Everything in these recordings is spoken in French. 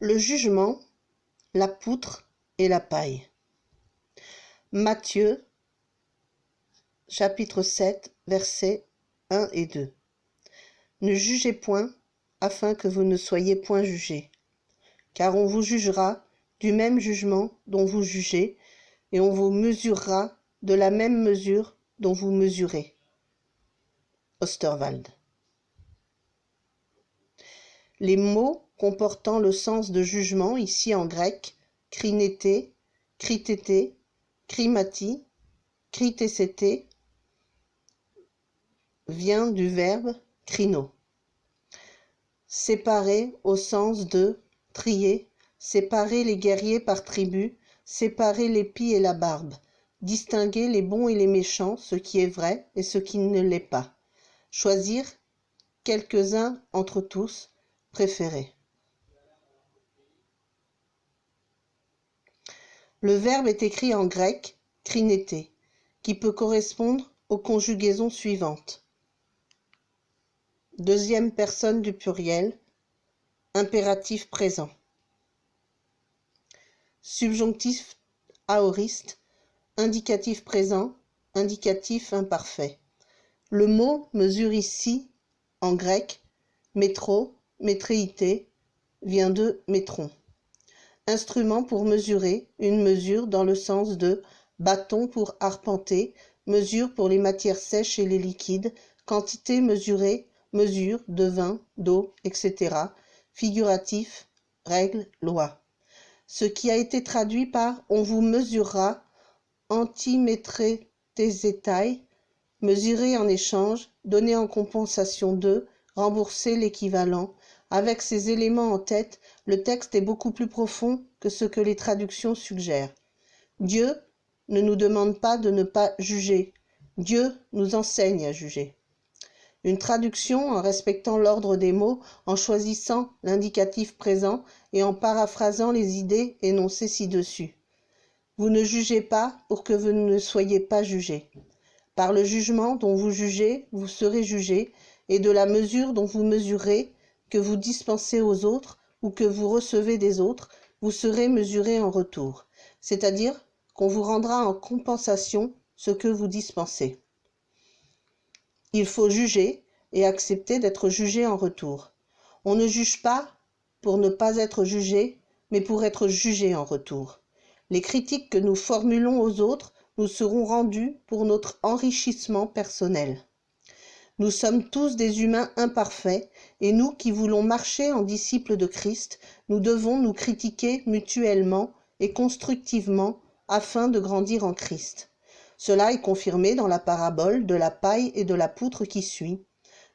Le jugement, la poutre et la paille. Matthieu, chapitre 7, versets 1 et 2. Ne jugez point, afin que vous ne soyez point jugés. Car on vous jugera du même jugement dont vous jugez, et on vous mesurera de la même mesure dont vous mesurez. Osterwald. Les mots comportant le sens de jugement, ici en grec, krinété, kritété, krimati, kritésété, vient du verbe krino. Séparer au sens de trier, séparer les guerriers par tribu, séparer l'épi et la barbe, distinguer les bons et les méchants, ce qui est vrai et ce qui ne l'est pas, choisir quelques-uns entre tous, préférés. Le verbe est écrit en grec krinété, qui peut correspondre aux conjugaisons suivantes. Deuxième personne du pluriel, impératif présent. Subjonctif aoriste, indicatif présent, indicatif imparfait. Le mot mesure ici, en grec, métro, métréité, vient de métron. Instrument pour mesurer, une mesure dans le sens de bâton pour arpenter, mesure pour les matières sèches et les liquides, quantité mesurée, mesure de vin, d'eau, etc. Figuratif, règle, loi. Ce qui a été traduit par « on vous mesurera » antimétrétésétaï, mesurer en échange, donner en compensation de, rembourser l'équivalent. Avec ces éléments en tête, le texte est beaucoup plus profond que ce que les traductions suggèrent. Dieu ne nous demande pas de ne pas juger. Dieu nous enseigne à juger. Une traduction en respectant l'ordre des mots, en choisissant l'indicatif présent et en paraphrasant les idées énoncées ci-dessus. Vous ne jugez pas pour que vous ne soyez pas jugés. Par le jugement dont vous jugez, vous serez jugés, et de la mesure dont vous mesurez, que vous dispensez aux autres ou que vous recevez des autres, vous serez mesurés en retour. C'est-à-dire qu'on vous rendra en compensation ce que vous dispensez. Il faut juger et accepter d'être jugé en retour. On ne juge pas pour ne pas être jugé, mais pour être jugé en retour. Les critiques que nous formulons aux autres nous seront rendues pour notre enrichissement personnel. Nous sommes tous des humains imparfaits, et nous qui voulons marcher en disciples de Christ, nous devons nous critiquer mutuellement et constructivement afin de grandir en Christ. Cela est confirmé dans la parabole de la paille et de la poutre qui suit.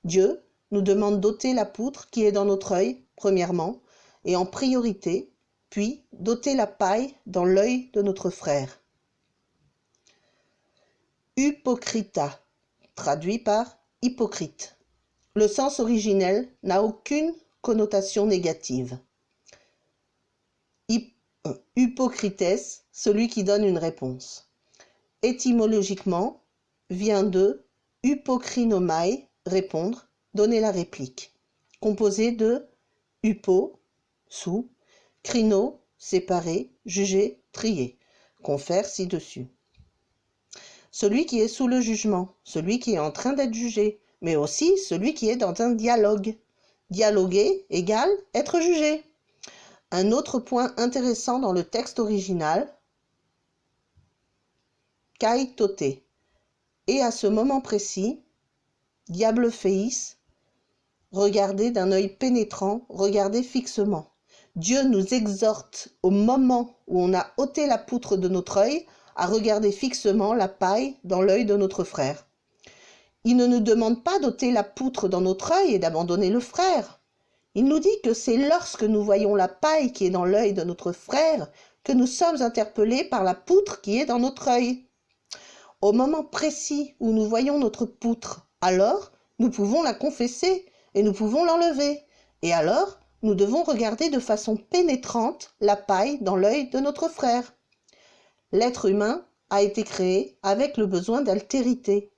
Dieu nous demande d'ôter la poutre qui est dans notre œil, premièrement, et en priorité, puis d'ôter la paille dans l'œil de notre frère. Hypocrita, traduit par hypocrite. Le sens originel n'a aucune connotation négative. Hypocrites, celui qui donne une réponse. Étymologiquement, vient de hypokrinomai, répondre, donner la réplique, composé de hypo, sous, krino, séparer, juger, trier, confère ci-dessus. Celui qui est sous le jugement, celui qui est en train d'être jugé, mais aussi celui qui est dans un dialogue. Dialoguer égale être jugé. Un autre point intéressant dans le texte original, kai toté, et à ce moment précis, diable féis, regarder d'un œil pénétrant, regarder fixement. Dieu nous exhorte au moment où on a ôté la poutre de notre œil à regarder fixement la paille dans l'œil de notre frère. Il ne nous demande pas d'ôter la poutre dans notre œil et d'abandonner le frère. Il nous dit que c'est lorsque nous voyons la paille qui est dans l'œil de notre frère que nous sommes interpellés par la poutre qui est dans notre œil. Au moment précis où nous voyons notre poutre, alors nous pouvons la confesser et nous pouvons l'enlever. Et alors, nous devons regarder de façon pénétrante la paille dans l'œil de notre frère. L'être humain a été créé avec le besoin d'altérité.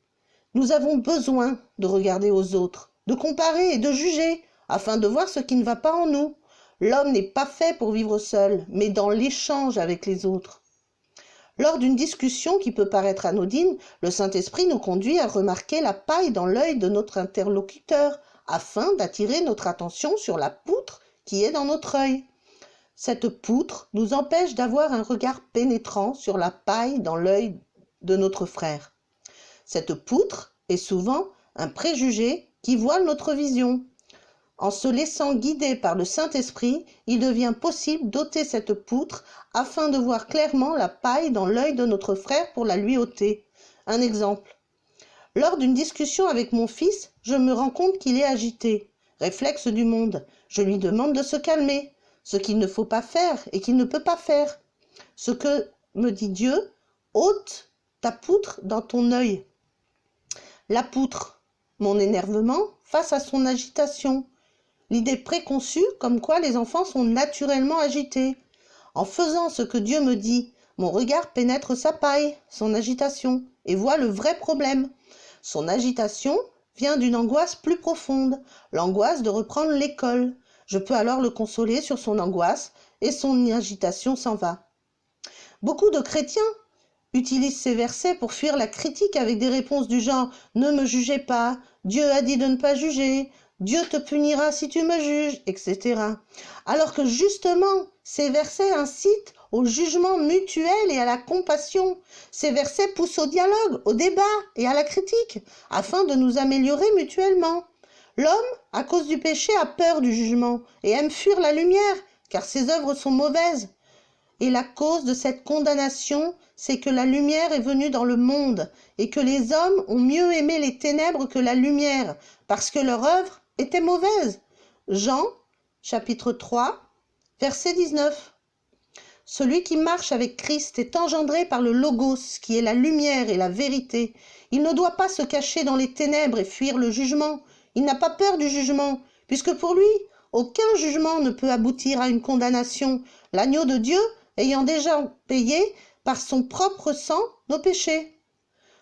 Nous avons besoin de regarder aux autres, de comparer et de juger, afin de voir ce qui ne va pas en nous. L'homme n'est pas fait pour vivre seul, mais dans l'échange avec les autres. Lors d'une discussion qui peut paraître anodine, le Saint-Esprit nous conduit à remarquer la paille dans l'œil de notre interlocuteur, afin d'attirer notre attention sur la poutre qui est dans notre œil. Cette poutre nous empêche d'avoir un regard pénétrant sur la paille dans l'œil de notre frère. Cette poutre est souvent un préjugé qui voile notre vision. En se laissant guider par le Saint-Esprit, il devient possible d'ôter cette poutre afin de voir clairement la paille dans l'œil de notre frère pour la lui ôter. Un exemple. Lors d'une discussion avec mon fils, je me rends compte qu'il est agité. Réflexe du monde. Je lui demande de se calmer. Ce qu'il ne faut pas faire et qu'il ne peut pas faire. Ce que me dit Dieu, ôte ta poutre dans ton œil. La poutre, mon énervement face à son agitation. L'idée préconçue comme quoi les enfants sont naturellement agités. En faisant ce que Dieu me dit, mon regard pénètre sa paille, son agitation, et voit le vrai problème. Son agitation vient d'une angoisse plus profonde, l'angoisse de reprendre l'école. Je peux alors le consoler sur son angoisse et son agitation s'en va. Beaucoup de chrétiens utilisent ces versets pour fuir la critique avec des réponses du genre « Ne me jugez pas »,« Dieu a dit de ne pas juger »,« Dieu te punira si tu me juges », etc. Alors que justement, ces versets incitent au jugement mutuel et à la compassion. Ces versets poussent au dialogue, au débat et à la critique, afin de nous améliorer mutuellement. L'homme, à cause du péché, a peur du jugement et aime fuir la lumière, car ses œuvres sont mauvaises. Et la cause de cette condamnation, c'est que la lumière est venue dans le monde et que les hommes ont mieux aimé les ténèbres que la lumière, parce que leur œuvre était mauvaise. Jean, chapitre 3, verset 19. Celui qui marche avec Christ est engendré par le Logos, qui est la lumière et la vérité. Il ne doit pas se cacher dans les ténèbres et fuir le jugement. Il n'a pas peur du jugement, puisque pour lui, aucun jugement ne peut aboutir à une condamnation, l'agneau de Dieu ayant déjà payé par son propre sang nos péchés.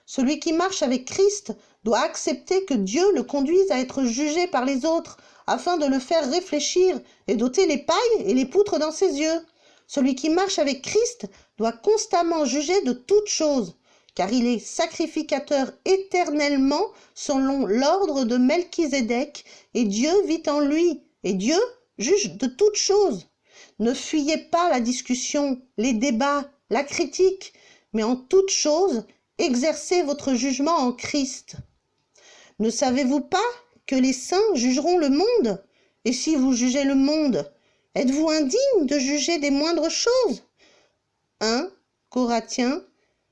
Celui qui marche avec Christ doit accepter que Dieu le conduise à être jugé par les autres, afin de le faire réfléchir et d'ôter les pailles et les poutres dans ses yeux. Celui qui marche avec Christ doit constamment juger de toutes choses, car il est sacrificateur éternellement selon l'ordre de Melchizedek, et Dieu vit en lui, et Dieu juge de toutes choses. Ne fuyez pas la discussion, les débats, la critique, mais en toutes choses, exercez votre jugement en Christ. Ne savez-vous pas que les saints jugeront le monde? Et si vous jugez le monde, êtes-vous indigne de juger des moindres choses? 1 Corinthiens,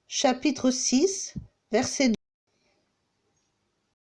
chapitre 6, verset 2.